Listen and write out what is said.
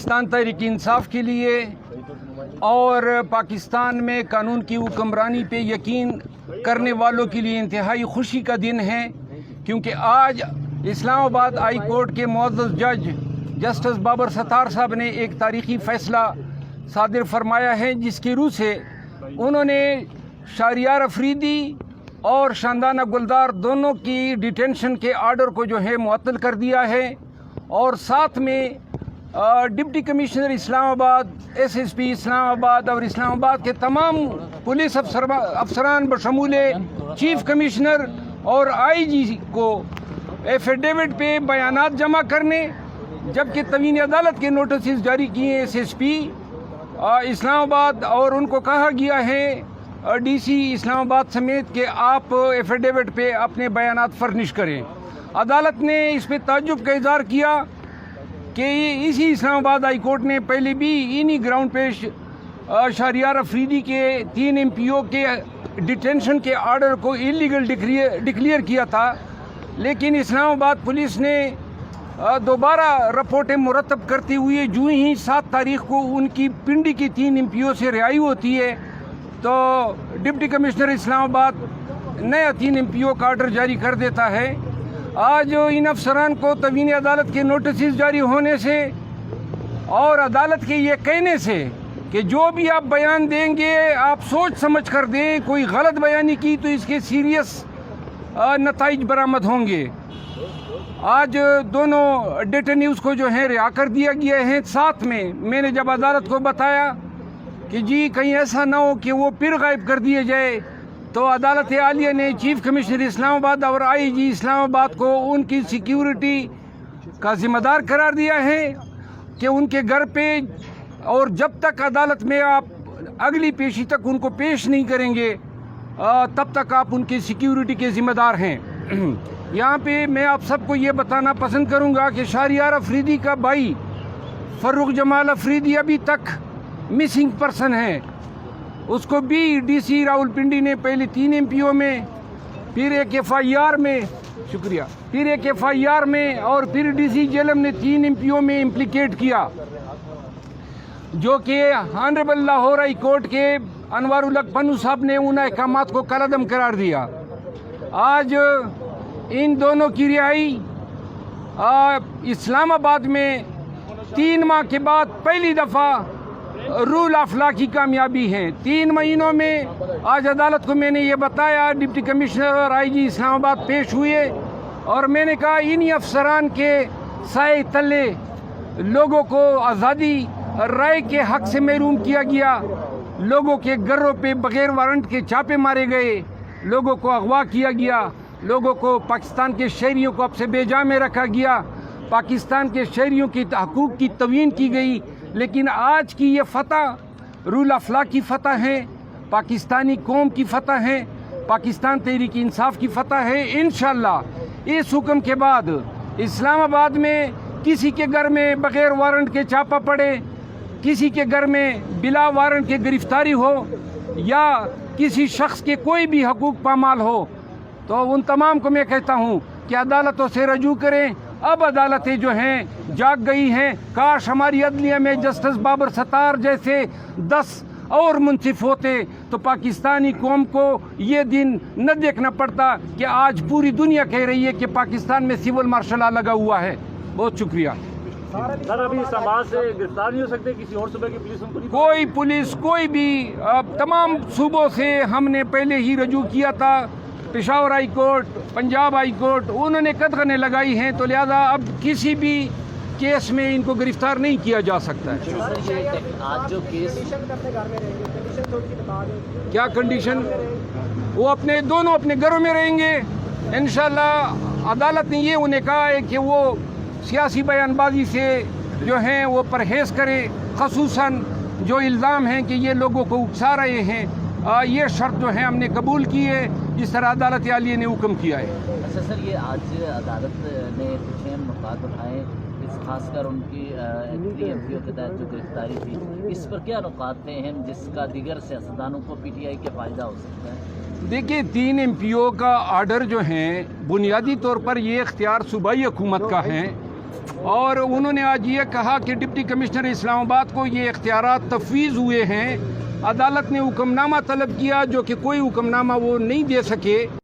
پاکستان تحریک انصاف کے لیے اور پاکستان میں قانون کی حکمرانی پہ یقین کرنے والوں کے لیے انتہائی خوشی کا دن ہے، کیونکہ آج اسلام آباد ہائی کورٹ کے معزز جج جسٹس بابر ستار صاحب نے ایک تاریخی فیصلہ صادر فرمایا ہے، جس کی روح سے انہوں نے شہریار افریدی اور شاندانہ گلدار دونوں کی ڈیٹینشن کے آرڈر کو جو ہے معطل کر دیا ہے، اور ساتھ میں ڈپٹی کمشنر اسلام آباد، ایس ایس پی اسلام آباد اور اسلام آباد کے تمام پولیس افسران بشمول چیف کمشنر اور آئی جی کو ایفیڈیوٹ پہ بیانات جمع کرنے، جبکہ طویل عدالت کے نوٹسز جاری کیے ایس ایس پی اسلام آباد، اور ان کو کہا گیا ہے ڈی سی اسلام آباد سمیت کہ آپ ایفیڈیوٹ پہ اپنے بیانات فرنش کریں۔ عدالت نے اس پہ تعجب کا اظہار کیا کہ اسی اسلام آباد ہائی کورٹ نے پہلے بھی انہی گراؤنڈ پہ شہریار افریدی کے 3 MP کے ڈیٹینشن کے آرڈر کو انلیگل ڈکلیئر کیا تھا، لیکن اسلام آباد پولیس نے دوبارہ رپورٹیں مرتب کرتے ہوئے جو ہی 7 تاریخ کو ان کی پنڈی کی 3 MP سے رہائی ہوتی ہے تو ڈپٹی کمشنر اسلام آباد نیا 3 MP کا آرڈر جاری کر دیتا ہے۔ آج ان افسران کو طویل عدالت کے نوٹسز جاری ہونے سے اور عدالت کے یہ کہنے سے کہ جو بھی آپ بیان دیں گے آپ سوچ سمجھ کر دیں، کوئی غلط بیانی کی تو اس کے سیریس نتائج برآمد ہوں گے۔ آج دونوں ڈیٹینیوز کو جو ہے رہا کر دیا گیا ہے۔ ساتھ میں نے جب عدالت کو بتایا کہ جی کہیں ایسا نہ ہو کہ وہ پھر غائب کر دیے جائے، تو عدالت عالیہ نے چیف کمشنر اسلام آباد اور آئی جی اسلام آباد کو ان کی سیکیورٹی کا ذمہ دار قرار دیا ہے کہ ان کے گھر پہ اور جب تک عدالت میں آپ اگلی پیشی تک ان کو پیش نہیں کریں گے تب تک آپ ان کی سیکیورٹی کے ذمہ دار ہیں۔ یہاں پہ میں آپ سب کو یہ بتانا پسند کروں گا کہ شہریار افریدی کا بھائی فروخ جمال افریدی ابھی تک مسنگ پرسن ہے۔ اس کو بھی ڈی سی راولپنڈی نے پہلے 3 MP میں، پھر ایک FIR میں پھر ایک FIR میں اور پھر ڈی سی جیلم نے 3 MP میں امپلیکیٹ کیا، جو کہ آنریبل لاہور ہائی کورٹ کے انوار الحق پنو صاحب نے ان احکامات کو کالعدم قرار دیا۔ آج ان دونوں کی رہائی اسلام آباد میں 3 ماہ کے بعد پہلی دفعہ رول آف لا کی کامیابی ہے۔ 3 مہینوں میں آج عدالت کو میں نے یہ بتایا، ڈپٹی کمشنر اور آئی جی اسلام آباد پیش ہوئے اور میں نے کہا انہی افسران کے سائے تلے لوگوں کو آزادی رائے کے حق سے محروم کیا گیا، لوگوں کے گھروں پہ بغیر وارنٹ کے چھاپے مارے گئے، لوگوں کو اغوا کیا گیا، لوگوں کو پاکستان کے شہریوں کو اب سے بے جا میں رکھا گیا، پاکستان کے شہریوں کی حقوق کی توہین کی گئی۔ لیکن آج کی یہ فتح رول آف لا کی فتح ہے، پاکستانی قوم کی فتح ہے، پاکستان تحریک انصاف کی فتح ہے۔ انشاءاللہ اس حکم کے بعد اسلام آباد میں کسی کے گھر میں بغیر وارنٹ کے چھاپا پڑے، کسی کے گھر میں بلا وارنٹ کے گرفتاری ہو یا کسی شخص کے کوئی بھی حقوق پامال ہو، تو ان تمام کو میں کہتا ہوں کہ عدالتوں سے رجوع کریں۔ اب عدالتیں جو ہیں جاگ گئی ہیں۔ کاش ہماری عدلیہ میں جسٹس بابر ستار جیسے 10 اور منصف ہوتے تو پاکستانی قوم کو یہ دن نہ دیکھنا پڑتا کہ آج پوری دنیا کہہ رہی ہے کہ پاکستان میں سول مارشل لا لگا ہوا ہے۔ بہت شکریہ۔ سر ابھی سماج سے گرفتار نہیں ہو سکتے کسی اور صوبے کی پولیس؟ کوئی پولیس کوئی بھی تمام صوبوں سے ہم نے پہلے ہی رجوع کیا تھا، Peshawar high court, Punjab high court, انہوں نے قدغنیں لگائی ہیں، تو لہذا اب کسی بھی کیس میں ان کو گرفتار نہیں کیا جا سکتا ہے۔ آج جو کیس کیا کنڈیشن؟ وہ دونوں اپنے گھروں میں رہیں گے انشاءاللہ۔ عدالت نے یہ انہیں کہا ہے کہ وہ سیاسی بیان بازی سے جو ہیں وہ پرہیز کرے، خصوصاً جو الزام ہیں کہ یہ لوگوں کو اکسا رہے ہیں، یہ شرط جو ہے ہم نے قبول کی ہے جس طرح عدالت عالیہ نے حکم کیا ہے۔ اچھا سر، یہ آج عدالت نے کچھ اہم نکات اٹھائے، خاص کر ان کی 3 MP کے تحت جو گرفتاری تھی، اس پر کیا نکات ہیں اہم جس کا دیگر سیاستدانوں کو PTI کے فائدہ ہو سکتا ہے؟ دیکھیے 3 MP کا آرڈر جو ہیں بنیادی طور پر یہ اختیار صوبائی حکومت کا ہے، اور انہوں نے آج یہ کہا کہ ڈپٹی کمشنر اسلام آباد کو یہ اختیارات تفویض ہوئے ہیں. عدالت نے حکم نامہ طلب کیا جو کہ کوئی حکم نامہ وہ نہیں دے سکے.